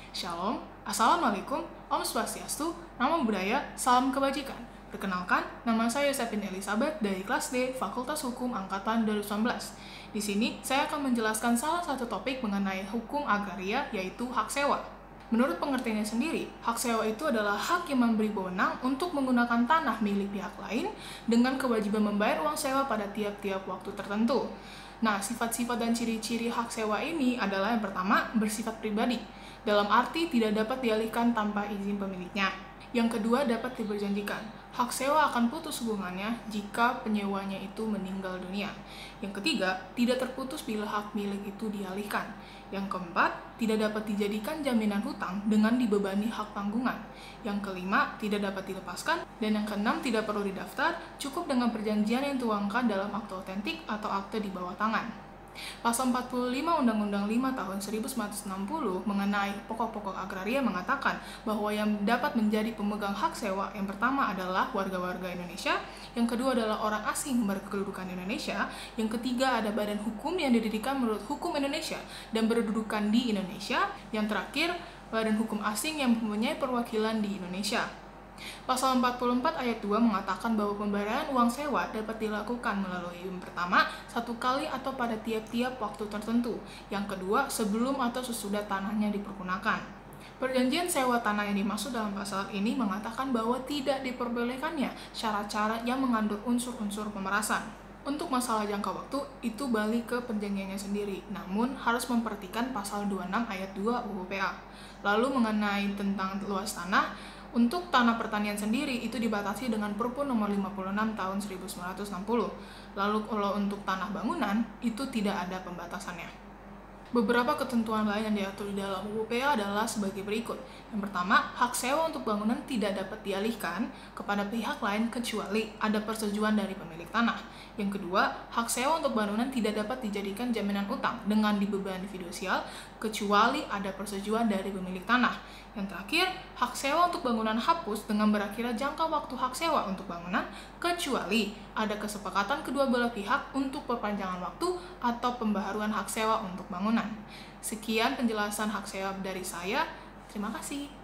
Shalom, Assalamualaikum, Om Swastiastu, Namo Buddhaya, Salam Kebajikan. Perkenalkan, nama saya Yosefin Elizabeth dari kelas D, Fakultas Hukum Angkatan 2019. Di sini, saya akan menjelaskan salah satu topik mengenai hukum agraria, yaitu hak sewa. Menurut pengertiannya sendiri, hak sewa itu adalah hak yang memberi wewenang untuk menggunakan tanah milik pihak lain dengan kewajiban membayar uang sewa pada tiap-tiap waktu tertentu. Nah, sifat-sifat dan ciri-ciri hak sewa ini adalah yang pertama, bersifat pribadi, dalam arti tidak dapat dialihkan tanpa izin pemiliknya. Yang kedua, dapat diperjanjikan. Hak sewa akan putus hubungannya jika penyewanya itu meninggal dunia. Yang ketiga, tidak terputus bila hak milik itu dialihkan. Yang keempat, tidak dapat dijadikan jaminan hutang dengan dibebani hak tanggungan. Yang kelima, tidak dapat dilepaskan. Dan yang keenam, tidak perlu didaftar, cukup dengan perjanjian yang tuangkan dalam akte otentik atau akte di bawah tangan. Pasal 45 Undang-Undang 5 tahun 1960 mengenai pokok-pokok agraria mengatakan bahwa yang dapat menjadi pemegang hak sewa yang pertama adalah warga-warga Indonesia, yang kedua adalah orang asing berkedudukan Indonesia, yang ketiga ada badan hukum yang didirikan menurut hukum Indonesia dan berkedudukan di Indonesia, yang terakhir badan hukum asing yang mempunyai perwakilan di Indonesia. Pasal 44 ayat 2 mengatakan bahwa pembayaran uang sewa dapat dilakukan melalui yang pertama, satu kali atau pada tiap-tiap waktu tertentu. Yang kedua, sebelum atau sesudah tanahnya dipergunakan. Perjanjian sewa tanah yang dimaksud dalam pasal ini mengatakan bahwa tidak diperbolehkannya syarat-syarat yang mengandung unsur-unsur pemerasan. Untuk masalah jangka waktu, itu balik ke perjanjiannya sendiri, namun harus memperhatikan pasal 26 ayat 2 UU PA. Lalu mengenai tentang luas tanah, untuk tanah pertanian sendiri itu dibatasi dengan Perpu nomor 56 tahun 1960. Lalu kalau untuk tanah bangunan itu tidak ada pembatasannya. Beberapa ketentuan lain yang diatur di dalam UU PA adalah sebagai berikut. Yang pertama, hak sewa untuk bangunan tidak dapat dialihkan kepada pihak lain kecuali ada persetujuan dari pemilik tanah. Yang kedua, hak sewa untuk bangunan tidak dapat dijadikan jaminan utang dengan dibebani fidusial kecuali ada persetujuan dari pemilik tanah. Yang terakhir, hak sewa untuk bangunan hapus dengan berakhirnya jangka waktu hak sewa untuk bangunan kecuali ada kesepakatan kedua belah pihak untuk perpanjangan waktu atau pembaharuan hak sewa untuk bangunan. Sekian penjelasan hak sewa dari saya. Terima kasih.